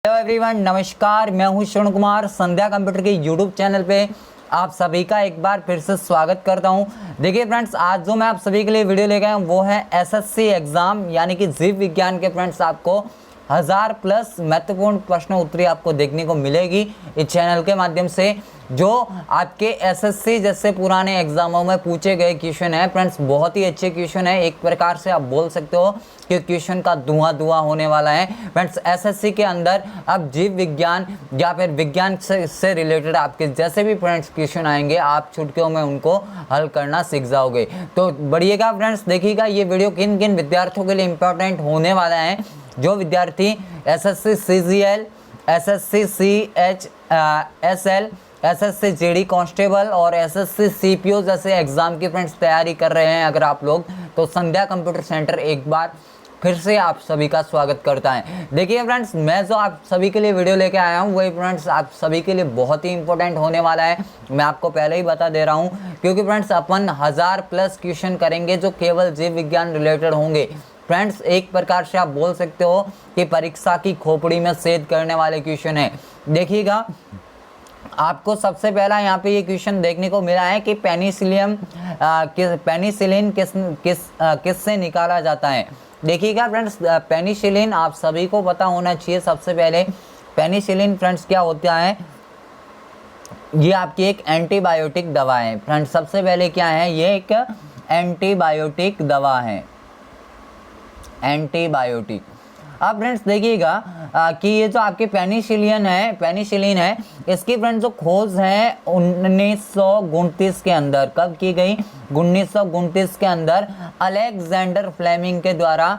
Hello everyone, नमस्कार। मैं हूं श्रवण कुमार। संध्या कंप्यूटर के यूट्यूब चैनल पे आप सभी का एक बार फिर से स्वागत करता हूं। देखिए फ्रेंड्स, आज जो मैं आप सभी के लिए वीडियो लेके आया हूं वो है एसएससी एग्जाम यानी कि जीव विज्ञान के फ्रेंड्स आपको 1000+ महत्वपूर्ण प्रश्न उत्तरी आपको देखने को मिलेगी इस चैनल के माध्यम से। जो आपके एसएससी जैसे पुराने एग्जामों में पूछे गए क्वेश्चन है फ्रेंड्स, बहुत ही अच्छे क्वेश्चन है। एक प्रकार से आप बोल सकते हो कि क्वेश्चन का धुआं होने वाला है फ्रेंड्स। एसएससी के अंदर अब जीव विज्ञान या फिर विज्ञान से रिलेटेड आपके जैसे भी फ्रेंड्स क्वेश्चन आएंगे, आप चुटकियों में उनको हल करना सीख जाओगे। तो बढ़िएगा फ्रेंड्स, देखिएगा ये वीडियो किन किन विद्यार्थियों के लिए इंपॉर्टेंट होने वाला है। जो विद्यार्थी SSC CGL, SSC CHSL, SSC GD constable और एसएससी सीपीओ जैसे एग्जाम की फ्रेंड्स तैयारी कर रहे हैं अगर आप लोग, तो संध्या कंप्यूटर सेंटर एक बार फिर से आप सभी का स्वागत करता है। देखिए फ्रेंड्स, मैं जो आप सभी के लिए वीडियो लेके आया हूँ वही फ्रेंड्स आप सभी के लिए बहुत ही इंपॉर्टेंट होने वाला है। मैं आपको पहले ही बता दे रहा हूँ, क्योंकि फ्रेंड्स अपन 1000+ क्वेश्चन करेंगे जो केवल जीव विज्ञान रिलेटेड होंगे फ्रेंड्स। एक प्रकार से आप बोल सकते हो कि परीक्षा की खोपड़ी में छेद करने वाले क्वेश्चन है। देखिएगा, आपको सबसे पहला यहाँ पे ये क्वेश्चन देखने को मिला है कि पेनिसिलिन किससे निकाला जाता है। देखिएगा फ्रेंड्स, पेनिसिलिन आप सभी को पता होना चाहिए। सबसे पहले पेनिसिलिन फ्रेंड्स क्या होता है, ये आपकी एक एंटीबायोटिक दवा है फ्रेंड्स। सबसे पहले क्या है, ये एक एंटीबायोटिक दवा है, एंटीबायोटिक। अब फ्रेंड्स देखिएगा कि ये जो आपके पेनिसिलिन है, इसकी फ्रेंड्स जो खोज है 1929 के अंदर कब की गई, 1929 के अंदर अलेक्जेंडर फ्लेमिंग के द्वारा,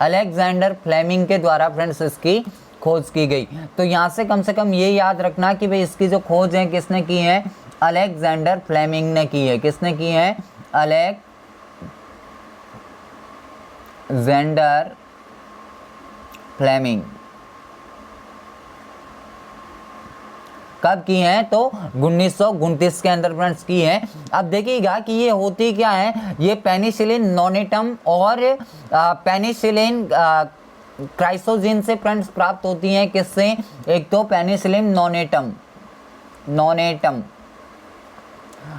अलेक्जेंडर फ्लेमिंग के द्वारा फ्रेंड्स इसकी खोज की गई। तो यहाँ से कम ये याद रखना कि भाई इसकी जो खोज है किसने की है, अलेक्जेंडर फ्लेमिंग ने की है। किसने की है, अलेक्जेंडर फ्लेमिंग। कब की है, तो 1929 के अंदर फ्रेंड्स की है। अब देखिएगा कि ये होती क्या है, ये पेनिसिलिन नोनिटम और पेनिसिलिन क्राइसोजिन से फ्रेंड्स प्राप्त होती हैं। किससे, एक तो पेनिसिलिन नोनिटम।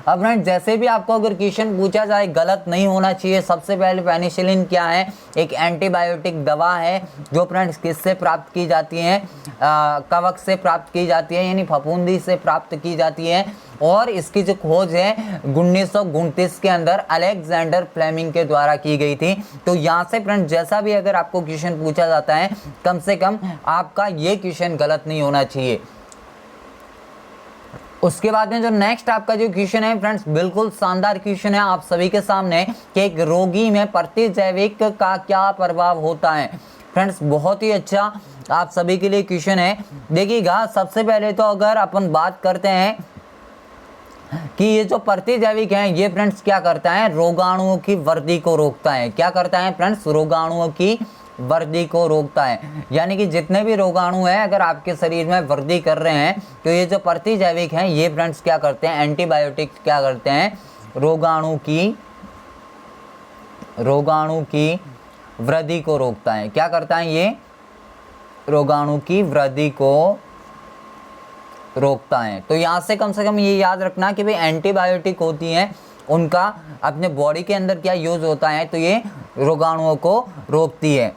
अब फ्रेंड्स जैसे भी आपको अगर क्वेश्चन पूछा जाए, गलत नहीं होना चाहिए। सबसे पहले पेनिसिलिन क्या है, एक एंटीबायोटिक दवा है जो फ्रेंड्स किससे प्राप्त की जाती है, कवक से प्राप्त की जाती है, यानी फफूंदी से प्राप्त की जाती है। और इसकी जो खोज है 1929 के अंदर अलेक्जेंडर फ्लेमिंग के द्वारा की गई थी। तो यहाँ से फ्रेंड्स जैसा भी अगर आपको क्वेश्चन पूछा जाता है, कम से कम आपका ये क्वेश्चन गलत नहीं होना चाहिए। उसके बाद में जो नेक्स्ट आपका जो क्वेश्चन है फ्रेंड्स, बिल्कुल शानदार क्वेश्चन है आप सभी के सामने कि एक रोगी में प्रतिजैविक का क्या प्रभाव होता है। फ्रेंड्स बहुत ही अच्छा आप सभी के लिए क्वेश्चन है। देखिएगा, सबसे पहले तो अगर अपन बात करते हैं कि ये जो प्रतिजैविक है, ये फ्रेंड्स क्या करता है, रोगाणुओं की वृद्धि को रोकता है। क्या करता है फ्रेंड्स, रोगाणुओं की वृद्धि को रोकता है। यानी कि जितने भी रोगाणु हैं अगर आपके शरीर में वृद्धि कर रहे हैं, तो ये जो प्रतिजैविक हैं ये फ्रेंड्स क्या करते हैं, एंटीबायोटिक क्या करते हैं, रोगाणु की वृद्धि को रोकता है। क्या करता है, ये रोगाणु की वृद्धि को रोकता है। तो यहाँ से कम ये याद रखना कि भाई एंटीबायोटिक होती हैं, उनका अपने बॉडी के अंदर क्या यूज होता है, तो ये रोगाणुओं को रोकती है।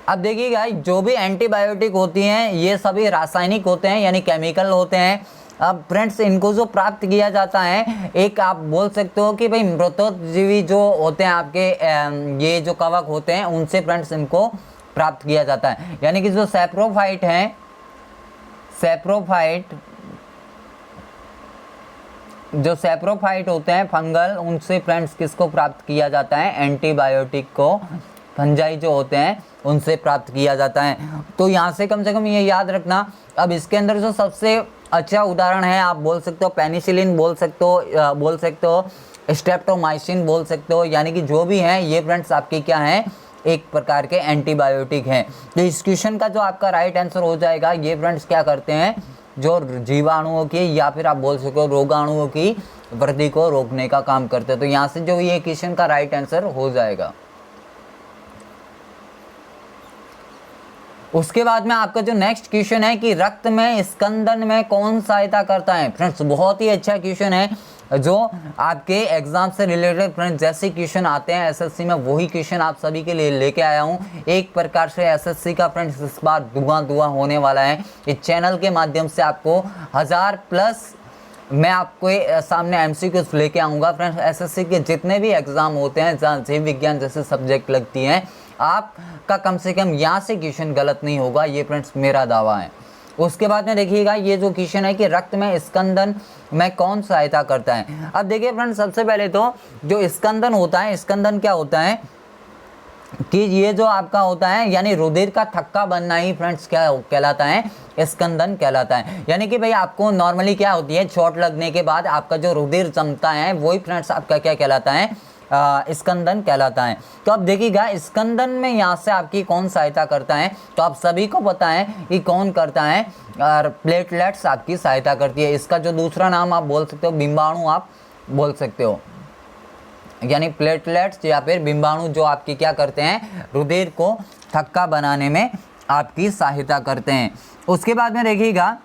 अब देखिएगा, जो भी एंटीबायोटिक होती हैं ये सभी रासायनिक होते हैं, यानी केमिकल होते हैं। अब फ्रेंड्स इनको जो प्राप्त किया जाता है, एक आप बोल सकते हो कि भाई मृतोजीवी जो होते हैं आपके ये जो कवक होते हैं, उनसे फ्रेंड्स इनको प्राप्त किया जाता है। यानी कि जो सैप्रोफाइट हैं, जो सैप्रोफाइट होते हैं फंगल, उनसे फ्रेंड्स किसको प्राप्त किया जाता है, एंटीबायोटिक को फंजाई जो होते हैं उनसे प्राप्त किया जाता है। तो यहाँ से कम ये याद रखना। अब इसके अंदर जो सबसे अच्छा उदाहरण है, आप बोल सकते हो पेनिसिलिन बोल सकते हो स्ट्रेप्टोमाइसिन बोल सकते हो। यानी कि जो भी है ये फ्रेंड्स आपके क्या है, एक प्रकार के एंटीबायोटिक हैं। तो इस क्वेश्चन का जो आपका राइट आंसर हो जाएगा, ये फ्रेंड्स क्या करते हैं, जो जीवाणुओं की या फिर आप बोल सकते हो रोगाणुओं की वृद्धि को रोकने का काम करते हैं। तो यहाँ से जो ये क्वेश्चन का राइट आंसर हो जाएगा। उसके बाद में आपका जो नेक्स्ट क्वेश्चन है कि रक्त में स्कंदन में कौन सहायता करता है। फ्रेंड्स बहुत ही अच्छा क्वेश्चन है जो आपके एग्जाम से रिलेटेड फ्रेंड्स जैसे क्वेश्चन आते हैं एसएससी में वही क्वेश्चन आप सभी के लिए लेके आया हूं। एक प्रकार से एसएससी का फ्रेंड्स इस बार धुआं होने वाला है। इस चैनल के माध्यम से आपको 1000+ मैं आपको सामने एमसीक्यूज लेके आऊँगा। फ्रेंड्स एसएससी के जितने भी एग्जाम होते हैं जहाँ जीव विज्ञान जैसे सब्जेक्ट लगती हैं आपका कम से कम यहाँ से क्वेश्चन गलत नहीं होगा, ये फ्रेंड्स मेरा दावा है। उसके बाद में देखिएगा ये जो क्वेश्चन है कि रक्त में स्कंदन में कौन सहायता करता है। अब देखिए फ्रेंड्स सबसे पहले तो जो स्कंदन होता है, स्कंदन क्या होता है कि ये जो आपका होता है यानी रुधिर का थक्का बनना ही फ्रेंड्स क्या कहलाता है, स्कंदन कहलाता है। यानी कि भाई आपको नॉर्मली क्या होती है चोट लगने के बाद आपका जो रुधिर जमता है वही फ्रेंड्स आपका क्या कहलाता है, स्कंदन कहलाता है। तो अब देखिएगा स्कंदन में यहाँ से आपकी कौन सहायता करता है, तो आप सभी को पता है कि कौन करता है, और प्लेटलेट्स आपकी सहायता करती है। इसका जो दूसरा नाम आप बोल सकते हो बिंबाणु आप बोल सकते हो, यानी प्लेटलेट्स या फिर बिंबाणु जो आपकी क्या करते हैं रुधिर को थक्का बनाने में आपकी सहायता करते हैं। उसके बाद में देखिएगा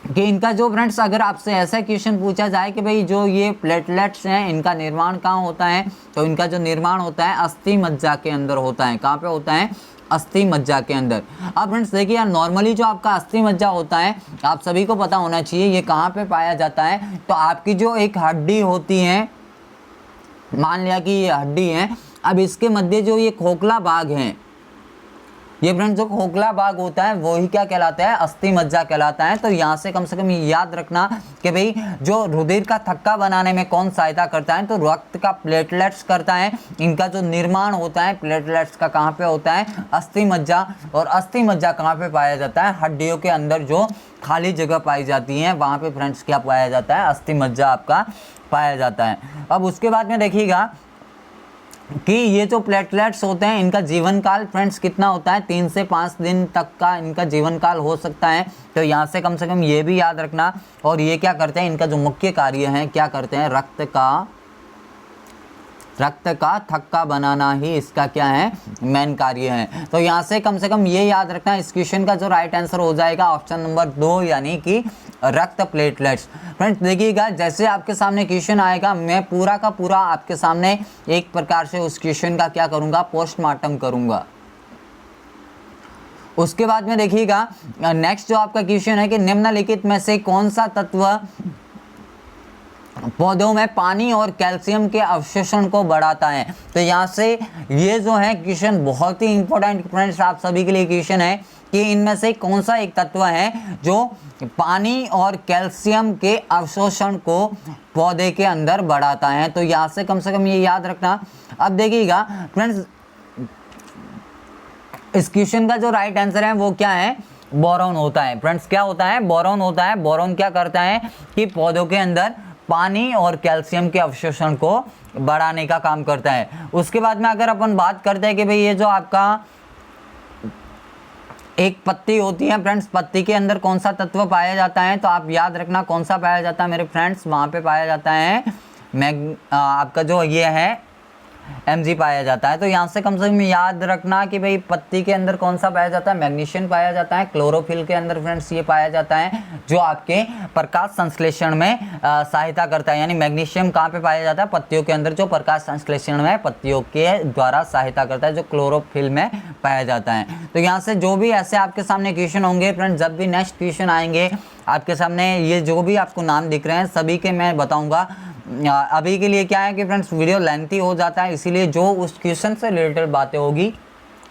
कि इनका जो फ्रेंड्स अगर आपसे ऐसा क्वेश्चन पूछा जाए कि भाई जो ये प्लेटलेट्स हैं इनका निर्माण कहाँ होता है, तो इनका जो निर्माण होता है अस्थि मज्जा के अंदर होता है। कहाँ पे होता है, अस्थि मज्जा के अंदर। अब फ्रेंड्स देखिए यार नॉर्मली जो आपका अस्थि मज्जा होता है आप सभी को पता होना चाहिए ये कहाँ पे पाया जाता है। तो आपकी जो एक हड्डी होती है, मान लिया कि ये हड्डी है, अब इसके मध्य जो ये खोखला भाग है, ये फ्रेंड्स जो खोखला भाग होता है वही क्या कहलाता है, अस्थि मज्जा कहलाता है। तो यहाँ से कम याद रखना कि भाई जो रुधिर का थक्का बनाने में कौन सहायता करता है, तो रक्त का प्लेटलेट्स करता है। इनका जो निर्माण होता है प्लेटलेट्स का कहाँ पे होता है, अस्थि मज्जा। और अस्थि मज्जा कहाँ पे पाया जाता है, हड्डियों के अंदर जो खाली जगह पाई जाती है वहाँ पे फ्रेंड्स क्या पाया जाता है, अस्थि मज्जा आपका पाया जाता है। अब उसके बाद में देखिएगा कि ये जो प्लेटलेट्स होते हैं इनका जीवन काल फ्रेंड्स कितना होता है, 3 से 5 दिन तक का इनका जीवन काल हो सकता है। तो यहाँ से कम ये भी याद रखना। और ये क्या करते हैं, इनका जो मुख्य कार्य है क्या करते हैं, रक्त का थक्का बनाना ही इसका क्या है, मेन कार्य है। तो यहाँ से कम ये याद रखना। इस क्वेश्चन का जो राइट आंसर हो जाएगा ऑप्शन नंबर 2 यानी कि रक्त प्लेटलेट्स। फ्रेंड्स देखिएगा जैसे आपके सामने क्वेश्चन आएगा मैं पूरा का पूरा आपके सामने एक प्रकार से उस क्वेश्चन का क्या करूँगा, पोस्टमार्टम करूँगा। उसके बाद में देखिएगा नेक्स्ट जो आपका क्वेश्चन है कि निम्नलिखित में से कौन सा तत्व पौधों में पानी और कैल्शियम के अवशोषण को बढ़ाता है। तो यहाँ से ये जो है क्वेश्चन बहुत ही इंपॉर्टेंट फ्रेंड्स आप सभी के लिए क्वेश्चन है कि इनमें से कौन सा एक तत्व है जो पानी और कैल्शियम के अवशोषण को पौधे के अंदर बढ़ाता है। तो यहाँ से कम ये याद रखना। अब देखिएगा फ्रेंड्स इस क्वेश्चन का जो राइट आंसर है वो क्या है, बोरॉन होता है। फ्रेंड्स क्या होता है, बोरॉन होता है। बोरॉन क्या करता है कि पौधों के अंदर पानी और कैल्शियम के अवशोषण को बढ़ाने का काम करता है। उसके बाद में अगर अपन बात करते हैं कि भाई ये जो आपका एक पत्ती होती है फ्रेंड्स, पत्ती के अंदर कौन सा तत्व पाया जाता है, तो आप याद रखना कौन सा पाया जाता है मेरे फ्रेंड्स, वहाँ पे पाया जाता है आपका जो ये है Mg पाया जाता है। तो यहाँ से कम याद रखना कि भाई पत्ती के अंदर कौन सा पाया जाता है, मैग्नीशियम पाया जाता है। क्लोरोफिल के अंदर फ्रेंड्स ये पाया जाता है जो आपके प्रकाश संश्लेषण में सहायता करता है। यानी मैग्नीशियम कहाँ पे पाया जाता है, पत्तियों के अंदर जो प्रकाश संश्लेषण में पत्तियों के द्वारा सहायता करता है, जो क्लोरोफिल में पाया जाता है। तो यहाँ से जो भी ऐसे आपके सामने क्वेश्चन होंगे फ्रेंड्स, जब भी नेक्स्ट क्वेश्चन आएंगे आपके सामने ये जो भी आपको नाम दिख रहे हैं सभी के मैं बताऊँगा। अभी के लिए क्या है कि फ्रेंड्स वीडियो लेंथी हो जाता है, इसीलिए जो उस क्वेश्चन से रिलेटेड बातें होगी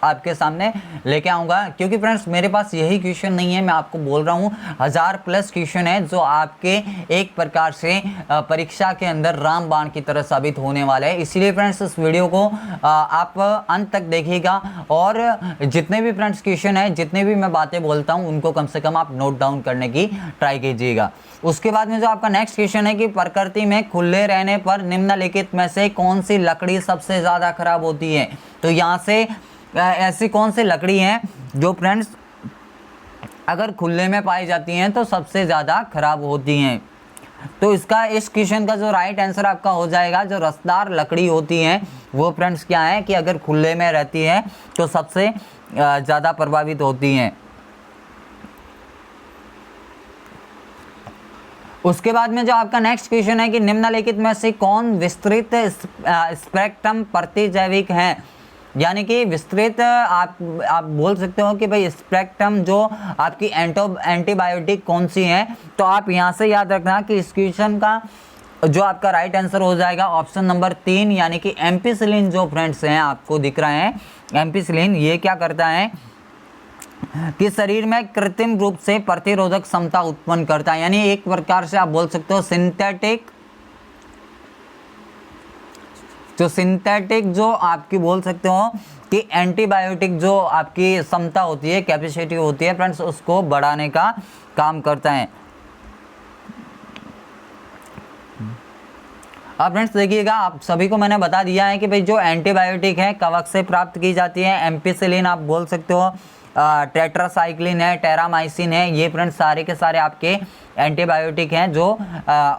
आपके सामने लेके आऊँगा। क्योंकि फ्रेंड्स मेरे पास यही क्वेश्चन नहीं है, मैं आपको बोल रहा हूँ 1000+ क्वेश्चन है जो आपके एक प्रकार से परीक्षा के अंदर रामबाण की तरह साबित होने वाले हैं। इसीलिए फ्रेंड्स इस वीडियो को आप अंत तक देखिएगा और जितने भी फ्रेंड्स क्वेश्चन है, जितने भी मैं बातें बोलता हूँ उनको कम से कम आप नोट डाउन करने की ट्राई कीजिएगा। उसके बाद में जो आपका नेक्स्ट क्वेश्चन है कि प्रकृति में खुले रहने पर निम्नलिखित में से कौन सी लकड़ी सबसे ज़्यादा खराब होती है। तो यहाँ से ऐसी कौन सी लकड़ी हैं जो फ्रेंड्स अगर खुले में पाई जाती हैं तो सबसे ज़्यादा खराब होती हैं। तो इसका इस क्वेश्चन का जो राइट आंसर आपका हो जाएगा, जो रसदार लकड़ी होती है वो फ्रेंड्स क्या है कि अगर खुले में रहती है तो सबसे ज़्यादा प्रभावित होती हैं। उसके बाद में जो आपका नेक्स्ट क्वेश्चन है कि निम्नलिखित में से कौन विस्तृत स्पेक्ट्रम प्रतिजैविक है, यानी कि विस्तृत आप बोल सकते हो कि भाई स्पेक्ट्रम जो आपकी एंटीबायोटिक कौन सी है। तो आप यहाँ से याद रखना कि इस क्वेश्चन का जो आपका राइट आंसर हो जाएगा ऑप्शन नंबर 3, यानी कि एम्पिसिलिन जो फ्रेंड्स हैं आपको दिख रहे हैं, एम्पिसिलिन ये क्या करता है कि शरीर में कृत्रिम रूप से प्रतिरोधक क्षमता उत्पन्न करता है, यानी एक प्रकार से आप बोल सकते हो सिंथेटिक जो आपकी बोल सकते हो कि एंटीबायोटिक जो आपकी क्षमता होती है, कैपेसिटी होती है फ्रेंड्स, उसको बढ़ाने का काम करता है। अब फ्रेंड्स देखिएगा, आप सभी को मैंने बता दिया है कि भाई जो एंटीबायोटिक है कवक से प्राप्त की जाती है। एम्पिसिलिन आप बोल सकते हो, टेट्रासाइक्लिन है, टेरामाइसिन है, ये फ्रेंड्स सारे के सारे आपके एंटीबायोटिक हैं जो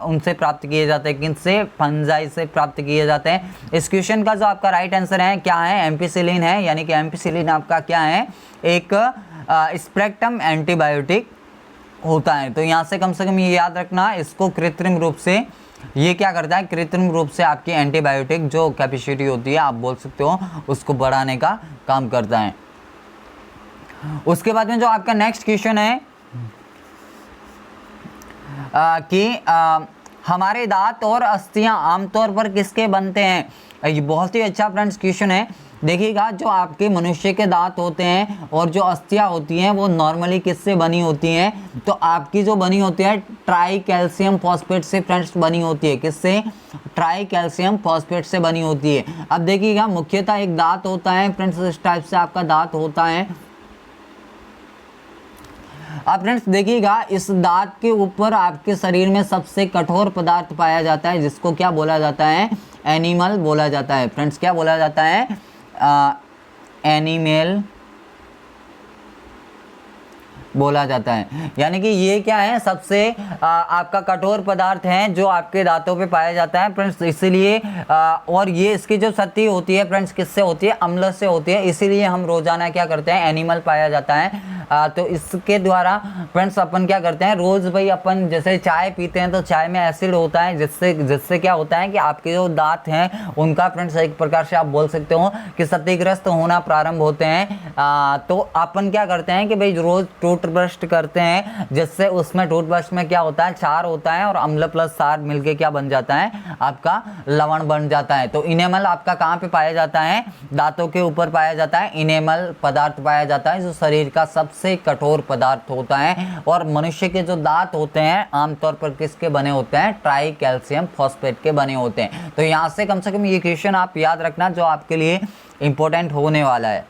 उनसे प्राप्त किए जाते हैं। किनसे? फंजाई से प्राप्त किए जाते हैं। इस क्वेश्चन का जो आपका राइट आंसर है क्या है? एम्पिसिलिन है, यानी कि एम्पिसिलिन आपका क्या है? एक स्पेक्ट्रम एंटीबायोटिक होता है। तो यहाँ से कम ये याद रखना, इसको कृत्रिम रूप से ये क्या करता है, कृत्रिम रूप से आपकी एंटीबायोटिक जो कैपेसिटी होती है आप बोल सकते हो उसको बढ़ाने का काम करता है। उसके बाद में जो आपका नेक्स्ट क्वेश्चन है कि हमारे दांत और अस्थियां आमतौर पर किसके बनते हैं? ये बहुत ही अच्छा फ्रेंड्स क्वेश्चन है। देखिएगा, जो आपके मनुष्य के दांत होते हैं और जो अस्थियां होती हैं वो नॉर्मली किससे बनी होती हैं? तो आपकी जो बनी होती है ट्राई कैल्शियम फॉस्फेट से फ्रेंड्स बनी होती है। किससे? ट्राई कैल्शियम फॉस्फेट से बनी होती है। अब देखिएगा, मुख्यतः एक दांत होता है फ्रेंड्स, इस टाइप से आपका दांत होता है। अब फ्रेंड्स देखिएगा, इस दांत के ऊपर आपके शरीर में सबसे कठोर पदार्थ पाया जाता है, जिसको क्या बोला जाता है? एनिमल बोला जाता है। फ्रेंड्स क्या बोला जाता है? एनिमल बोला जाता है। यानी कि ये क्या है? सबसे आपका कठोर पदार्थ है जो आपके दांतों पे पाया जाता है फ्रेंड्स। इसीलिए और ये इसकी जो सतही होती है फ्रेंड्स किससे होती है? अम्ल से होती है। इसीलिए हम रोजाना क्या करते हैं? एनिमल पाया जाता है। तो इसके द्वारा फ्रेंड्स अपन क्या करते हैं? रोज भाई अपन जैसे चाय पीते हैं तो चाय में एसिड होता है, जिससे क्या होता है कि आपके जो दांत हैं उनका फ्रेंड्स एक प्रकार से आप बोल सकते हो कि क्षतिग्रस्त होना प्रारंभ होते हैं। तो अपन क्या करते हैं कि भाई रोज टूथब्रश करते हैं, जिससे उसमें टूथब्रश में क्या होता है? क्षार होता है और अम्ल प्लस क्षार मिलके क्या बन जाता है? आपका लवण बन जाता है। तो इनेमल आपका कहाँ पे पाया जाता है? दांतों के ऊपर पाया जाता है। इनेमल पदार्थ पाया जाता है जो शरीर का सबसे कठोर पदार्थ होता है। और मनुष्य के जो दांत होते हैं आमतौर पर किसके बने होते हैं? ट्राई कैल्शियम फॉस्फेट के बने होते हैं। तो यहाँ से कम ये क्वेश्चन आप याद रखना जो आपके लिए इंपॉर्टेंट होने वाला है।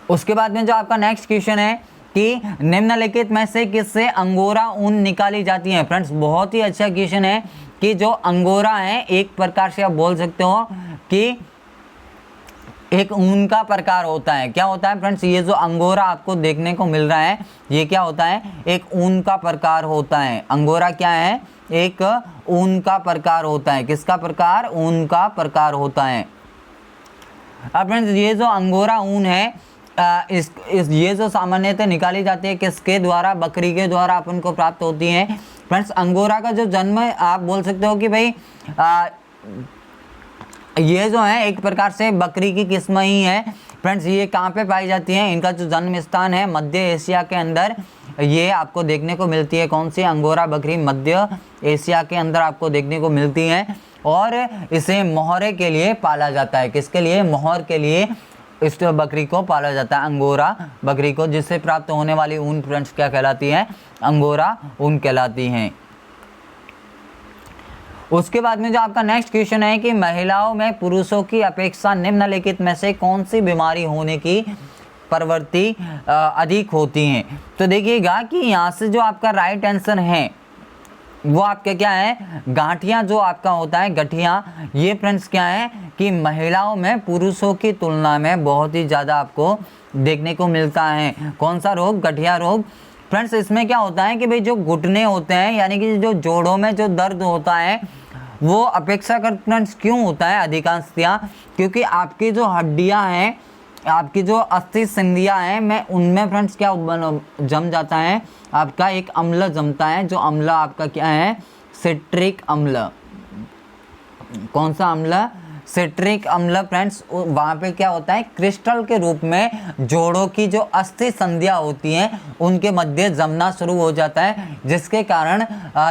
उसके बाद में जो आपका नेक्स्ट क्वेश्चन है कि निम्नलिखित में से किससे अंगोरा ऊन निकाली जाती है? फ्रेंड्स बहुत ही अच्छा क्वेश्चन है कि जो अंगोरा है एक प्रकार से आप बोल सकते हो कि एक ऊन का प्रकार होता है। क्या होता है फ्रेंड्स? ये जो अंगोरा आपको देखने को मिल रहा है ये क्या होता है? एक ऊन का प्रकार होता है। अंगोरा क्या है? एक ऊन का प्रकार होता है। किसका प्रकार? ऊन का प्रकार होता है। अब फ्रेंड्स ये जो अंगोरा ऊन है ये जो सामान्यतः निकाली जाती है किसके द्वारा? बकरी के द्वारा अपन को प्राप्त होती है। फ्रेंड्स अंगोरा का जो जन्म आप बोल सकते हो कि भाई ये जो है एक प्रकार से बकरी की किस्म ही है। फ्रेंड्स ये कहाँ पे पाई जाती है? इनका जो जन्म स्थान है मध्य एशिया के अंदर ये आपको देखने को मिलती है। कौन सी? अंगोरा बकरी मध्य एशिया के अंदर आपको देखने को मिलती है और इसे मोहरे के लिए पाला जाता है। किसके लिए? मोहर के लिए इस बकरी को पाला जाता है, अंगोरा बकरी को, जिससे प्राप्त होने वाली ऊन फ्रेंड्स क्या कहलाती है? अंगोरा ऊन कहलाती हैं। उसके बाद में जो आपका नेक्स्ट क्वेश्चन है कि महिलाओं में पुरुषों की अपेक्षा निम्नलिखित में से कौन सी बीमारी होने की प्रवृत्ति अधिक होती है? तो देखिएगा कि यहाँ से जो आपका राइट आंसर है वो आपके क्या है? गांठियाँ जो आपका होता है गठिया, ये फ्रेंड्स क्या है कि महिलाओं में पुरुषों की तुलना में बहुत ही ज़्यादा आपको देखने को मिलता है। कौन सा रोग? गठिया रोग। फ्रेंड्स इसमें क्या होता है कि भाई जो घुटने होते हैं यानी कि जो जोड़ों में जो दर्द होता है वो अपेक्षाकृत फ्रेंड्स क्यों होता है अधिकांशतः, क्योंकि आपकी जो हड्डियां हैं, आपकी जो अस्थि संधियां हैं, मैं उनमें फ्रेंड्स क्या जम जाता है, आपका एक अम्ल जमता है, जो अम्ल आपका क्या है, सिट्रिक अम्ल। कौन सा अम्ल? सिट्रिक अम्ल। फ्रेंड्स वहाँ पे क्या होता है, क्रिस्टल के रूप में जोड़ों की जो अस्थि संधियां होती हैं उनके मध्य जमना शुरू हो जाता है, जिसके कारण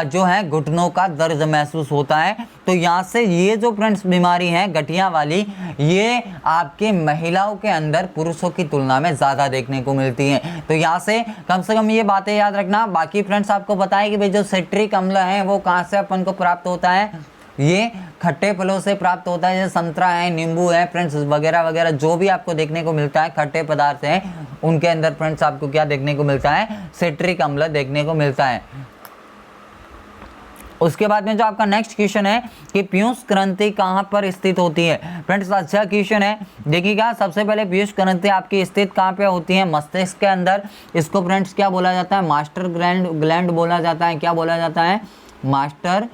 जो है घुटनों का दर्द महसूस होता है। तो यहाँ से ये जो फ्रेंड्स बीमारी है गठिया वाली, ये आपके महिलाओं के अंदर पुरुषों की तुलना में ज़्यादा देखने को मिलती है। तो यहाँ से कम ये बातें याद रखना। बाकी फ्रेंड्स आपको बताएं कि भाई जो सिट्रिक अम्ल है वो कहाँ से अपन को प्राप्त होता है, ये खट्टे फलों से प्राप्त होता है, जैसे संतरा है, नींबू है फ्रेंड्स, वगैरह वगैरह जो भी आपको देखने को मिलता है खट्टे पदार्थ हैं, उनके अंदर फ्रेंड्स आपको क्या देखने को मिलता है, सिट्रिक अम्ल देखने को मिलता है। उसके बाद में जो आपका नेक्स्ट क्वेश्चन है कि पीयूष ग्रंथि कहाँ पर स्थित होती है। फ्रेंड्स अच्छा क्वेश्चन है, देखिएगा। सबसे पहले पीयूष ग्रंथि आपकी स्थित कहाँ पे होती है, मस्तिष्क के अंदर। इसको फ्रेंड्स क्या बोला जाता है, मास्टर ग्लैंड बोला जाता है। क्या बोला जाता है, मास्टर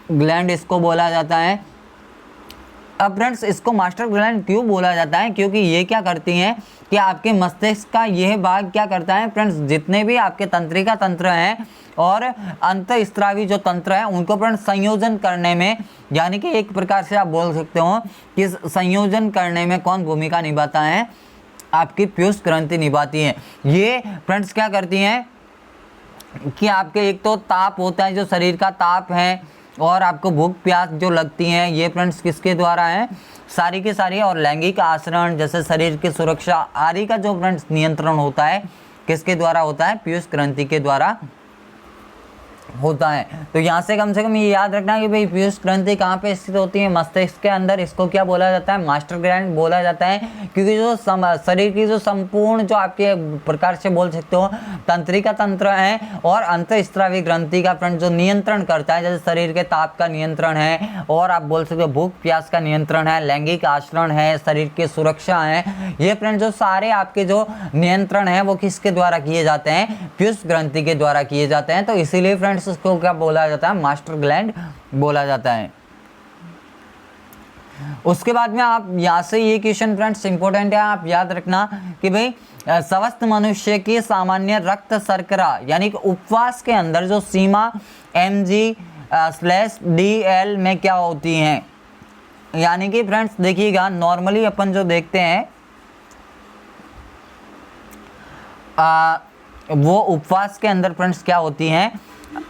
ग्लैंड इसको बोला जाता है। अब फ्रेंड्स इसको मास्टर ग्लैंड क्यों बोला जाता है, क्योंकि ये क्या करती हैं कि आपके मस्तिष्क का यह भाग क्या करता है फ्रेंड्स, जितने भी आपके तंत्रिका तंत्र हैं और अंतःस्रावी जो तंत्र है उनको फ्रेंड्स संयोजन करने में, यानी कि एक प्रकार से आप बोल सकते हो कि संयोजन करने में कौन भूमिका निभाता है, आपकी पीयूष ग्रंथि निभाती है। ये फ्रेंड्स क्या करती हैं कि आपके एक तो ताप होता है, जो शरीर का ताप है, और आपको भूख प्यास जो लगती हैं, ये फ्रेंड्स किसके द्वारा है, सारी की सारी। और लैंगिक आचरण जैसे शरीर की सुरक्षा आदि का जो फ्रेंड्स नियंत्रण होता है, किसके द्वारा होता है, पीयूष ग्रंथि के द्वारा होता है। तो यहाँ से कम ये याद रखना कि भाई पीयूष ग्रंथि कहाँ पे स्थित होती है, मस्तिष्क के अंदर। इसको क्या बोला जाता है, मास्टर ग्लैंड बोला जाता है, क्योंकि जो शरीर की जो संपूर्ण जो आपके प्रकार से बोल सकते हो तंत्रिका तंत्र है और अंतःस्रावी ग्रंथि का फ्रेंड जो नियंत्रण करता है, जैसे शरीर के ताप का नियंत्रण है, और आप बोल सकते हो भूख प्यास का नियंत्रण है, लैंगिक आचरण है, शरीर की सुरक्षा है, ये फ्रेंड जो सारे आपके जो नियंत्रण है वो किसके द्वारा किए जाते हैं, पीयूष ग्रंथि के द्वारा किए जाते हैं। तो इसीलिए फ्रेंड्स उसको क्या बोला जाता है, मास्टर ग्लैंड बोला जाता है। उसके बाद में आप यहाँ से ये क्वेश्चन फ्रेंड्स इंपॉर्टेंट है, आप याद रखना कि भाई स्वस्थ मनुष्य की सामान्य रक्त शर्करा यानी कि उपवास के अंदर जो सीमा mg/dl में क्या होती हैं, यानी कि फ्रेंड्स देखिएगा नॉर्मली अपन जो देखते हैं वो उपवास के अंदर फ्रेंड्स क्या होती हैं,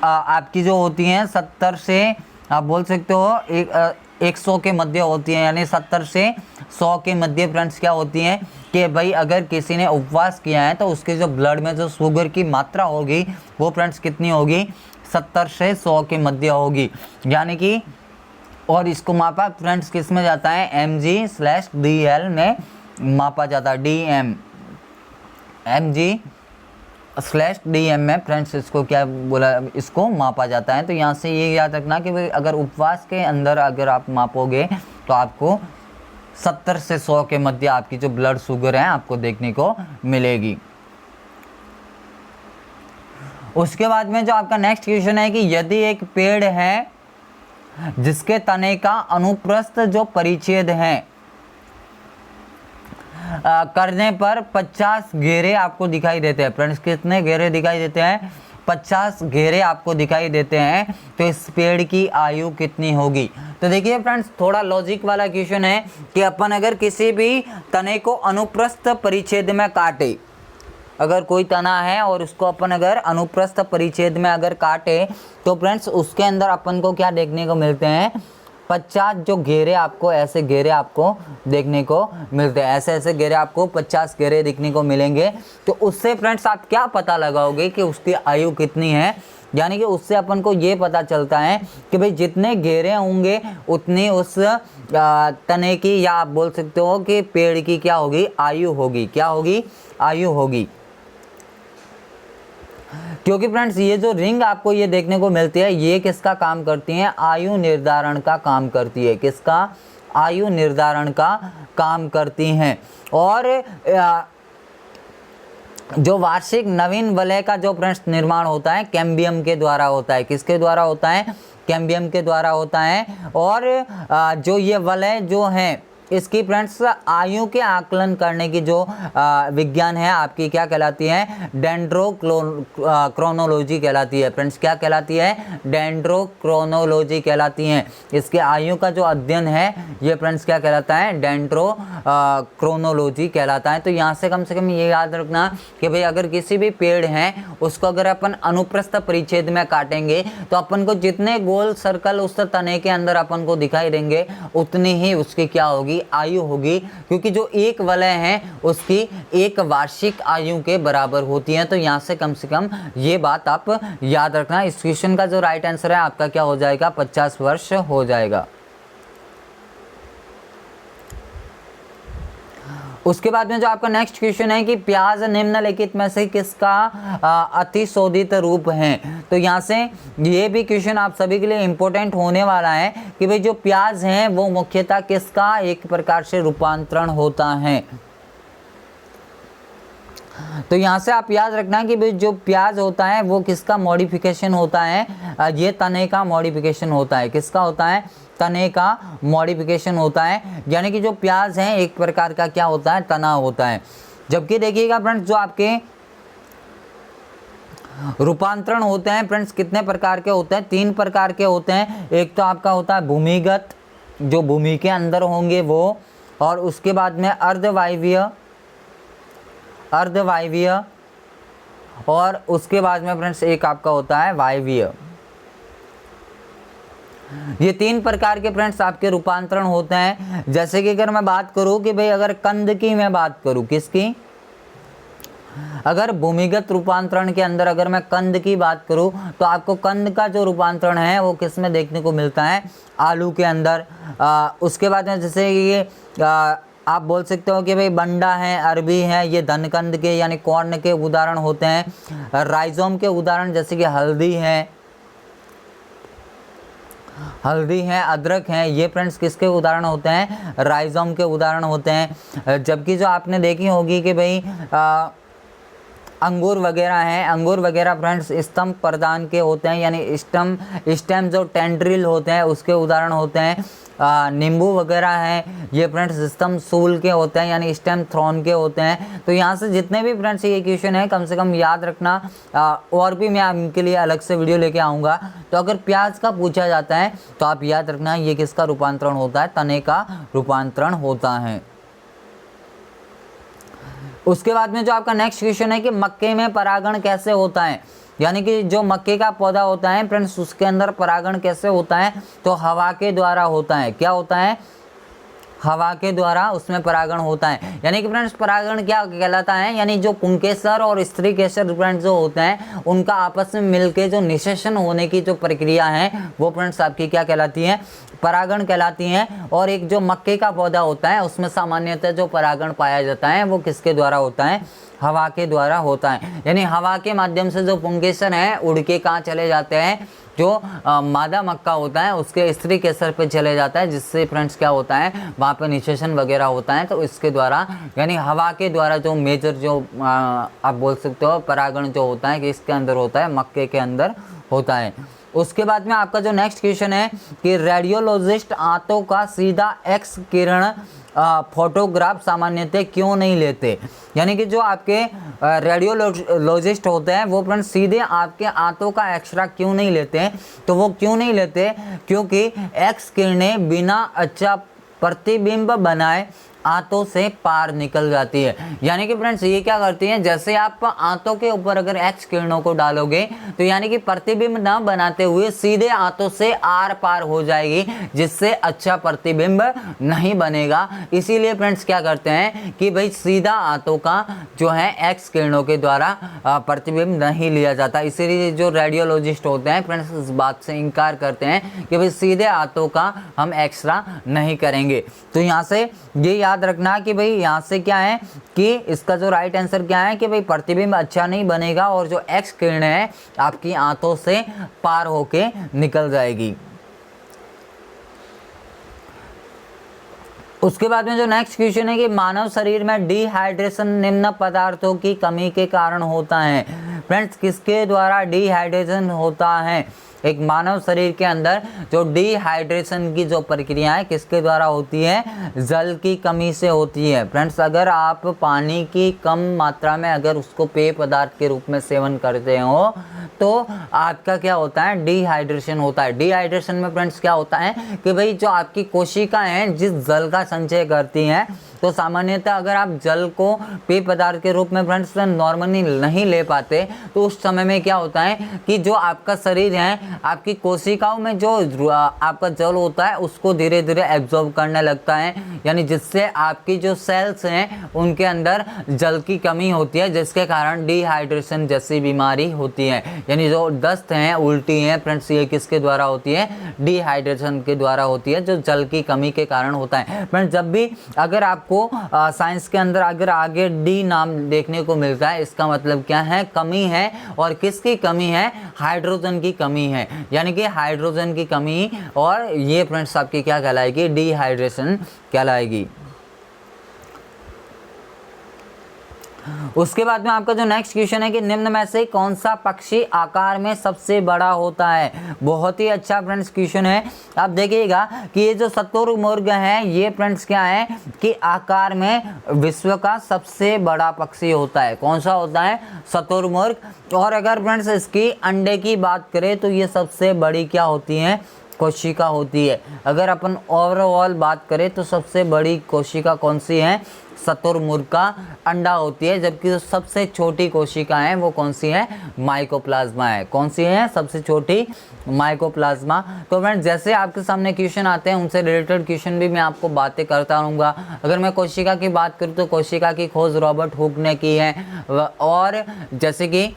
आपकी जो होती हैं 70 से आप बोल सकते हो 100 के मध्य होती हैं, यानी 70 से 100 के मध्य फ्रेंड्स क्या होती हैं कि भाई अगर किसी ने उपवास किया है तो उसके जो ब्लड में जो शुगर की मात्रा होगी वो फ्रेंड्स कितनी होगी, 70 से 100 के मध्य होगी, यानी कि। और इसको मापा फ्रेंड्स किस में जाता है, mg/dl में मापा जाता है, mg/dm में फ्रेंड्स इसको क्या बोला, इसको मापा जाता है। तो यहाँ से ये याद रखना कि भाई अगर उपवास के अंदर अगर आप मापोगे तो आपको 70 से 100 के मध्य आपकी जो ब्लड शुगर है आपको देखने को मिलेगी। उसके बाद में जो आपका नेक्स्ट क्वेश्चन है कि यदि एक पेड़ है जिसके तने का अनुप्रस्थ जो परिच्छेद है करने पर 50 घेरे आपको दिखाई देते हैं, फ्रेंड्स कितने घेरे दिखाई देते हैं, 50 घेरे आपको दिखाई देते हैं, तो इस पेड़ की आयु कितनी होगी। तो देखिए फ्रेंड्स थोड़ा लॉजिक वाला क्वेश्चन है कि अपन अगर किसी भी तने को अनुप्रस्थ परिच्छेद में काटे, अगर कोई तना है और उसको अपन अगर अनुप्रस्थ परिच्छेद में अगर काटे तो फ्रेंड्स उसके अंदर अपन को क्या देखने को मिलते हैं, 50 जो घेरे आपको, ऐसे घेरे आपको देखने को मिलते हैं, ऐसे घेरे आपको 50 घेरे देखने को मिलेंगे। तो उससे फ्रेंड्स आप क्या पता लगाओगे कि उसकी आयु कितनी है, यानी कि उससे अपन को ये पता चलता है कि भाई जितने घेरे होंगे उतनी उस तने की, या आप बोल सकते हो कि पेड़ की क्या होगी, आयु होगी। क्या होगी, आयु होगी। क्योंकि फ्रेंड्स ये जो रिंग आपको ये देखने को मिलती है ये किसका काम करती है, आयु निर्धारण का काम करती है। किसका, आयु निर्धारण का काम करती हैं। और जो वार्षिक नवीन वलय का जो फ्रेंड्स निर्माण होता है कैम्बियम के द्वारा होता है। किसके द्वारा होता है? कैम्बियम के द्वारा होता है। और जो ये वलय जो है इसकी फ्रेंड्स आयु के आकलन करने की जो विज्ञान है आपकी क्या कहलाती है? डेंड्रोक्रोनोलॉजी कहलाती है। फ्रेंड्स क्या कहलाती है? डेंड्रोक्रोनोलॉजी कहलाती है। इसके आयु का जो अध्ययन है ये फ्रेंड्स क्या कहलाता है? डेंड्रोक्रोनोलॉजी कहलाता है। तो यहाँ से कम ये याद रखना कि भाई अगर किसी भी पेड़ है उसको अगर अपन अनुप्रस्थ परिच्छेद में काटेंगे तो अपन को जितने गोल सर्कल उस तने के अंदर अपन को दिखाई देंगे उतनी ही उसकी क्या होगी? आयु होगी, क्योंकि जो एक वलय है उसकी एक वार्षिक आयु के बराबर होती है। तो यहां से कम ये बात आप याद रखना। इस क्वेश्चन का जो राइट आंसर है आपका क्या हो जाएगा? 50 वर्ष हो जाएगा। उसके बाद में जो आपका नेक्स्ट क्वेश्चन है कि प्याज निम्नलिखित में से किसका अतिशोधित रूप है? तो यहाँ से ये भी क्वेश्चन आप सभी के लिए इंपॉर्टेंट होने वाला है कि भाई जो प्याज है वो मुख्यतः किसका एक प्रकार से रूपांतरण होता है। तो यहाँ से आप याद रखना कि भाई जो प्याज होता है वो किसका मॉडिफिकेशन होता है? ये तने का मॉडिफिकेशन होता है। किसका होता है? तने का मॉडिफिकेशन होता है। यानी कि जो प्याज है एक प्रकार का क्या होता है? तना होता है। जबकि देखिएगा फ्रेंड्स जो आपके रूपांतरण होते हैं फ्रेंड्स कितने प्रकार के होते हैं? 3 प्रकार के होते हैं। एक तो आपका होता है भूमिगत, जो भूमि के अंदर होंगे वो, और उसके बाद में अर्धवायवीय, और उसके बाद में फ्रेंड्स एक आपका होता है वायवीय। ये 3 प्रकार के फ्रेंड्स आपके रूपांतरण होते हैं। जैसे कि अगर मैं बात करूं कि भाई अगर कंद की मैं बात करूं, किसकी? अगर भूमिगत रूपांतरण के अंदर अगर मैं कंद की बात करूं तो आपको कंद का जो रूपांतरण है वो किस में देखने को मिलता है? आलू के अंदर। उसके बाद में जैसे ये आप बोल सकते हो कि भाई बंडा है, अरबी है, ये धनकंद के यानी कॉर्न के उदाहरण होते हैं। राइजोम के उदाहरण जैसे कि हल्दी है, अदरक है, ये फ्रेंड्स किसके उदाहरण होते हैं? राइजोम के उदाहरण होते हैं। जबकि जो आपने देखी होगी कि भाई अंगूर वगैरह फ्रेंड्स स्तंभ प्रदान के होते हैं, यानी स्टेम जो टेंड्रिल होते हैं उसके उदाहरण होते हैं। नींबू वगैरह है ये फ्रेंड्स स्तंभ सूल के होते हैं, यानी स्टेम थ्रोन के होते हैं। तो यहाँ से जितने भी फ्रेंड्स ये क्वेश्चन है कम से कम याद रखना। और भी मैं इनके लिए अलग से वीडियो लेके आऊँगा। तो अगर प्याज का पूछा जाता है तो आप याद रखना ये किसका रूपांतरण होता है? तने का रूपांतरण होता है। उसके बाद में जो आपका नेक्स्ट क्वेश्चन है कि मक्के में परागण कैसे होता है? यानी कि जो मक्के का पौधा होता है फ्रेंड्स उसके अंदर परागण कैसे होता है? तो हवा के द्वारा होता है। क्या होता है? हवा के द्वारा उसमें परागण होता है। यानी कि फ्रेंड्स परागण क्या कहलाता है? यानी जो पुंकेसर और स्त्री केसर फ्रेंड्स जो होते हैं उनका आपस में मिलके जो निषेचन होने की जो प्रक्रिया है वो फ्रेंड्स आपकी क्या कहलाती है? परागण कहलाती है। और एक जो मक्के का पौधा होता है उसमें सामान्यतः जो परागण पाया जाता है वो किसके द्वारा होता है? हवा के द्वारा होता है। यानी हवा के माध्यम से जो पुंकेसर हैं उड़ के कहाँ चले जाते हैं? जो मादा मक्का होता है उसके स्त्री केसर पे चले जाता है, जिससे फ्रेंड्स क्या होता है? वहाँ पे निषेचन वगैरह होता है। तो इसके द्वारा यानी हवा के द्वारा जो मेजर जो आप बोल सकते हो परागण जो होता है कि इसके अंदर होता है? मक्के के अंदर होता है। उसके बाद में आपका जो नेक्स्ट क्वेश्चन है कि रेडियोलॉजिस्ट आंतों का सीधा एक्स किरण फोटोग्राफ सामान्यतः क्यों नहीं लेते? यानी कि जो आपके रेडियोलॉजिस्ट होते हैं वो फ्रेंड्स सीधे आपके आंतों का एक्सरा क्यों नहीं लेते हैं? तो वो क्यों नहीं लेते? क्योंकि एक्स किरणें बिना अच्छा प्रतिबिंब बनाए आंतों से पार निकल जाती है। यानी कि फ्रेंड्स ये क्या करती हैं? जैसे आप आंतों के ऊपर अगर एक्स किरणों को डालोगे तो यानी कि प्रतिबिंब ना बनाते हुए सीधे आंतों से आर पार हो जाएगी, जिससे अच्छा प्रतिबिंब नहीं बनेगा। इसीलिए फ्रेंड्स क्या करते हैं कि भाई सीधा आंतों का जो है एक्स किरणों के द्वारा प्रतिबिंब नहीं लिया जाता। इसीलिए जो रेडियोलॉजिस्ट होते हैं फ्रेंड्स इस बात से इनकार करते हैं कि भाई सीधे आंतों का हम एक्सरा नहीं करेंगे। तो यहाँ से ये याद रखना कि भाई यहाँ से क्या है कि इसका जो राइट आंसर क्या है कि भाई प्रतिबिंब अच्छा नहीं बनेगा और जो एक्स किरणें है आपकी आंतों से पार होके निकल जाएगी। उसके बाद में जो नेक्स्ट क्वेश्चन है कि मानव शरीर में डिहाइड्रेशन निम्न पदार्थों की कमी के कारण होता है। फ्रेंड्स, किसके द्वारा डिहाइड्रेशन होता है? एक मानव शरीर के अंदर जो डिहाइड्रेशन की जो प्रक्रिया है किसके द्वारा होती है? जल की कमी से होती है। फ्रेंड्स, अगर आप पानी की कम मात्रा में अगर उसको पेय पदार्थ के रूप में सेवन करते हो तो आपका क्या होता है? डिहाइड्रेशन होता है। डिहाइड्रेशन में फ्रेंड्स क्या होता है कि भाई जो आपकी कोशिकाएं हैं जिस जल का संचय करती हैं, तो सामान्यतः अगर आप जल को पेय पदार्थ के रूप में फ्रेंड्स नॉर्मली नहीं ले पाते तो उस समय में क्या होता है कि जो आपका शरीर है, आपकी कोशिकाओं में जो आपका जल होता है उसको धीरे धीरे एब्जॉर्ब करने लगता है, यानी जिससे आपकी जो सेल्स हैं उनके अंदर जल की कमी होती है, जिसके कारण डिहाइड्रेशन जैसी बीमारी होती है। यानी जो दस्त हैं, उल्टी हैं फ्रेंड्स, ये किसके द्वारा होती है? डिहाइड्रेशन के द्वारा होती है, जो जल की कमी के कारण होता है। फ्रेंड्स, जब भी अगर आपको साइंस के अंदर अगर आगे डी नाम देखने को मिलता है, इसका मतलब क्या है? कमी है। और किसकी कमी है? हाइड्रोजन की कमी है, यानी कि हाइड्रोजन की कमी, और ये फ्रेंड्स आपकी क्या कहलाएगी? डिहाइड्रेशन कहलाएगी। उसके बाद में आपका जो नेक्स्ट क्वेश्चन है कि निम्न में से कौन सा पक्षी आकार में सबसे बड़ा होता है? बहुत ही अच्छा फ्रेंड्स क्वेश्चन है। आप देखिएगा कि ये जो शुतुरमुर्ग है ये फ्रेंड्स क्या है कि आकार में विश्व का सबसे बड़ा पक्षी होता है। कौन सा होता है? शुतुरमुर्ग। और अगर फ्रेंड्स इसकी अंडे की बात करें तो ये सबसे बड़ी क्या होती है? कोशिका होती है। अगर अपन ओवरऑल बात करें तो सबसे बड़ी कोशिका कौन सी है? शुतुरमुर्ग का अंडा होती है। जबकि जो सबसे छोटी कोशिका है वो कौन सी है? माइकोप्लाज्मा है। कौन सी है सबसे छोटी? माइकोप्लाज्मा। तो फ्रेंड्स, जैसे आपके सामने क्वेश्चन आते हैं उनसे रिलेटेड क्वेश्चन भी मैं आपको बातें करता रहूँगा। अगर मैं कोशिका की बात करूँ तो कोशिका की खोज रॉबर्ट हुक ने की है। और जैसे कि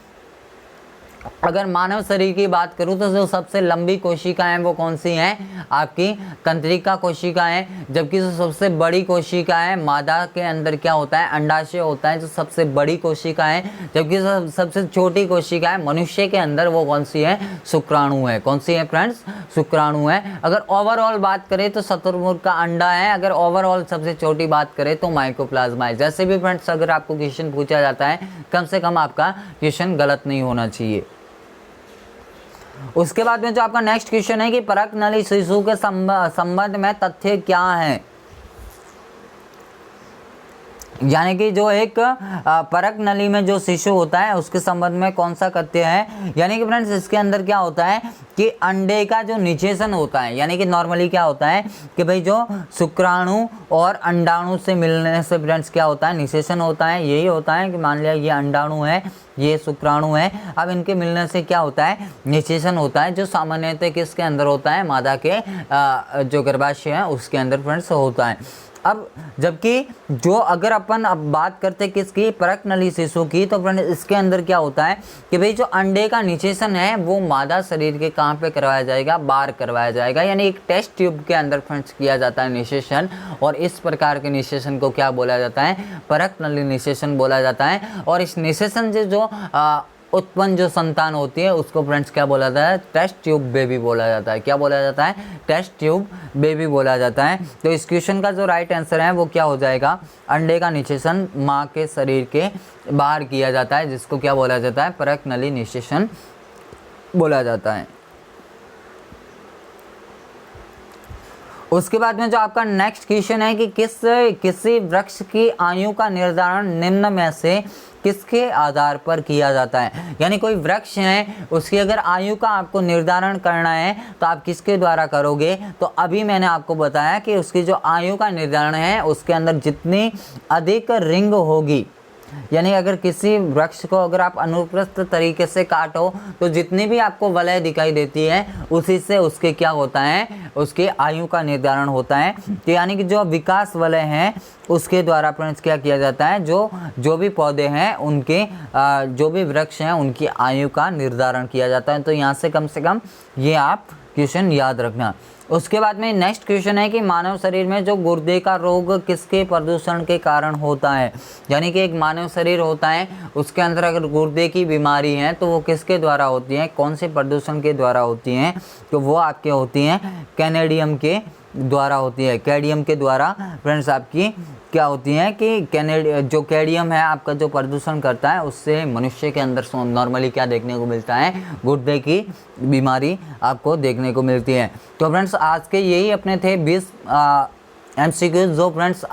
अगर मानव शरीर की बात करूं तो जो सबसे लंबी कोशिकाएं वो कौन सी हैं? आपकी तंत्रिका कोशिकाएं। जबकि जो सबसे बड़ी कोशिका है मादा के अंदर क्या होता है? अंडाशय होता है, जो सबसे बड़ी कोशिका है। जबकि सबसे छोटी कोशिका है मनुष्य के अंदर वो कौन सी है? शुक्राणु है। कौन सी है फ्रेंड्स? शुक्राणु है। अगर ओवरऑल बात करें तो शुतुरमुर्ग का अंडा है। अगर ओवरऑल सबसे छोटी बात करें तो माइकोप्लाज्मा है। जैसे भी फ्रेंड्स अगर आपको क्वेश्चन पूछा जाता है, कम से कम आपका क्वेश्चन गलत नहीं होना चाहिए। उसके बाद में जो आपका नेक्स्ट क्वेश्चन है कि परक नली शिशु के संबंध में तथ्य क्या है? यानी कि जो एक परक नली में जो शिशु होता है उसके संबंध में कौन सा तथ्य है? यानी कि फ्रेंड्स इसके अंदर क्या होता है कि अंडे का जो निषेचन होता है, यानी कि नॉर्मली क्या होता है कि भाई जो शुक्राणु और अंडाणु से मिलने से फ्रेंड्स क्या होता है? निषेचन होता है। यही होता है कि मान लिया ये अंडाणु है, ये शुक्राणु है, अब इनके मिलने से क्या होता है? निषेचन होता है, जो सामान्यतः किसके अंदर होता है? मादा के जो गर्भाशय है उसके अंदर फ्रेंड्स होता है। अब जबकि जो अगर अपन अब बात करते किसकी? परक नली शिशु की, तो फ्रेंड इसके अंदर क्या होता है कि भाई जो अंडे का निषेचन है वो मादा शरीर के कहाँ पे करवाया जाएगा? बाहर करवाया जाएगा, यानी एक टेस्ट ट्यूब के अंदर फ्रेंड्स किया जाता है निषेचन। और इस प्रकार के निषेचन को क्या बोला जाता है? परक नली निषेचन बोला जाता है। और इस निषेचन से जो उत्पन्न जो संतान होती है उसको फ्रेंड्स क्या बोला जाता है? टेस्ट ट्यूब बेबी बोला जाता है। क्या बोला जाता है? टेस्ट ट्यूब बेबी बोला जाता है। तो इस क्वेश्चन का जो राइट आंसर है वो क्या हो जाएगा? अंडे का निषेचन माँ के शरीर के बाहर किया जाता है, जिसको क्या बोला जाता है? परक नली निषेचन बोला जाता है। उसके बाद में जो आपका नेक्स्ट क्वेश्चन है कि किसी वृक्ष की आयु का निर्धारण निम्न में से किसके आधार पर किया जाता है? यानी कोई वृक्ष है उसकी अगर आयु का आपको निर्धारण करना है तो आप किसके द्वारा करोगे? तो अभी मैंने आपको बताया कि उसकी जो आयु का निर्धारण है उसके अंदर जितनी अधिक रिंग होगी, यानी अगर किसी वृक्ष को अगर आप अनुप्रस्थ तरीके से काटो तो जितनी भी आपको वलय दिखाई देती है उसी से उसके क्या होता है? उसके आयु का निर्धारण होता है। तो यानी कि जो विकास वलय हैं उसके द्वारा फ्रेंड्स क्या किया जाता है? जो भी पौधे हैं उनके जो भी वृक्ष हैं उनकी आयु का निर्धारण किया जाता है। तो यहाँ से कम ये आप क्वेश्चन याद रखना। उसके बाद में नेक्स्ट क्वेश्चन है कि मानव शरीर में जो गुर्दे का रोग किसके प्रदूषण के कारण होता है? यानी कि एक मानव शरीर होता है उसके अंदर अगर गुर्दे की बीमारी है तो वो किसके द्वारा होती है? कौन से प्रदूषण के द्वारा होती हैं? तो वो आपके होती हैं कैनेडियम के द्वारा होती है, कैडमियम के द्वारा फ्रेंड्स आपकी क्या होती है कि जो कैडमियम है आपका जो प्रदूषण करता है, उससे मनुष्य के अंदर नॉर्मली क्या देखने को मिलता है, गुर्दे की बीमारी आपको देखने को मिलती है। तो फ्रेंड्स आज के यही अपने थे 20 MCQ जो फ्रेंड्स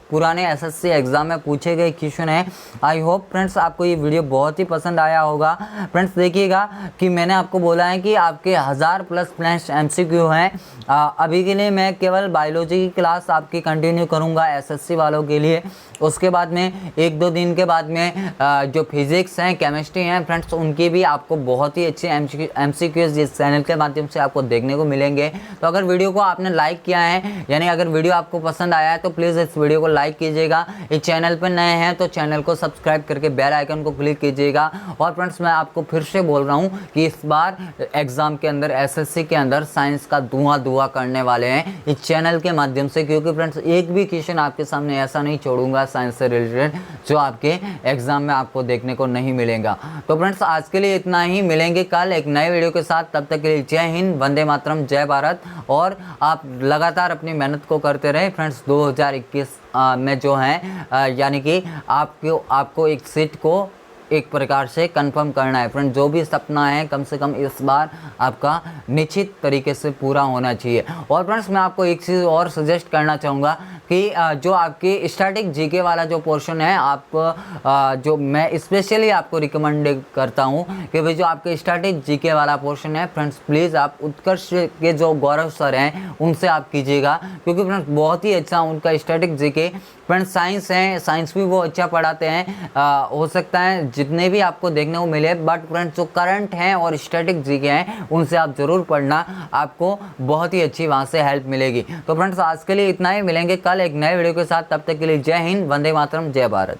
पुराने SSC एग्ज़ाम में पूछे गए क्वेश्चन है। आई होप फ्रेंड्स आपको ये वीडियो बहुत ही पसंद आया होगा। फ्रेंड्स देखिएगा कि मैंने आपको बोला है कि आपके 1000+ MCQ हैं। अभी के लिए मैं केवल बायोलॉजी की क्लास आपकी कंटिन्यू करूँगा SSC वालों के लिए। उसके बाद में 1-2 दिन के बाद में जो फिज़िक्स हैं, केमिस्ट्री हैं फ्रेंड्स, उनकी भी आपको बहुत ही अच्छे MCQs इस चैनल के माध्यम से आपको देखने को मिलेंगे। तो अगर वीडियो को आपने लाइक किया है, यानी अगर वीडियो आपको पसंद आया है, तो प्लीज़ इस वीडियो को लाइक कीजिएगा। इस चैनल पर नए हैं तो चैनल को सब्सक्राइब करके बेल आइकन को क्लिक कीजिएगा। और फ्रेंड्स मैं आपको फिर से बोल रहा हूँ कि इस बार एग्ज़ाम के अंदर SSC के अंदर साइंस का धुआं करने वाले हैं इस चैनल के माध्यम से, क्योंकि फ्रेंड्स एक भी क्वेश्चन आपके सामने ऐसा नहीं छोड़ूंगा साइंस से रिलेटेड जो आपके एग्जाम में आपको देखने को नहीं मिलेगा। तो फ्रेंड्स आज के लिए इतना ही, मिलेंगे कल एक नए वीडियो के साथ। तब तक के लिए जय हिंद, वंदे मातरम, जय भारत। और आप लगातार अपनी मेहनत को करते रहे फ्रेंड्स। 2021 में जो है यानी कि आपको एक सीट को एक प्रकार से कंफर्म करना है फ्रेंड। जो भी सपना है कम से कम इस बार आपका निश्चित तरीके से पूरा होना चाहिए। और फ्रेंड्स मैं आपको एक चीज़ और सजेस्ट करना चाहूँगा कि जो आपकी स्टैटिक जीके वाला जो पोर्शन है, आप जो मैं स्पेशली आपको रिकमेंड करता हूँ कि भाई जो आपके स्टैटिक जीके वाला पोर्शन है फ्रेंड्स, प्लीज़ आप उत्कर्ष के जो गौरव सर हैं उनसे आप कीजिएगा, क्योंकि फ्रेंड्स बहुत ही अच्छा उनका स्टैटिक जीके फ्रेंड्स साइंस है, साइंस भी वो अच्छा पढ़ाते हैं। हो सकता है जितने भी आपको देखने को मिले, बट फ्रेंड्स जो करंट हैं और स्टैटिक जीके हैं उनसे आप ज़रूर पढ़ना, आपको बहुत ही अच्छी वहाँ से हेल्प मिलेगी। तो फ्रेंड्स आज के लिए इतना ही, मिलेंगे कल एक नए वीडियो के साथ। तब तक के लिए जय हिंद, वंदे मातरम, जय भारत।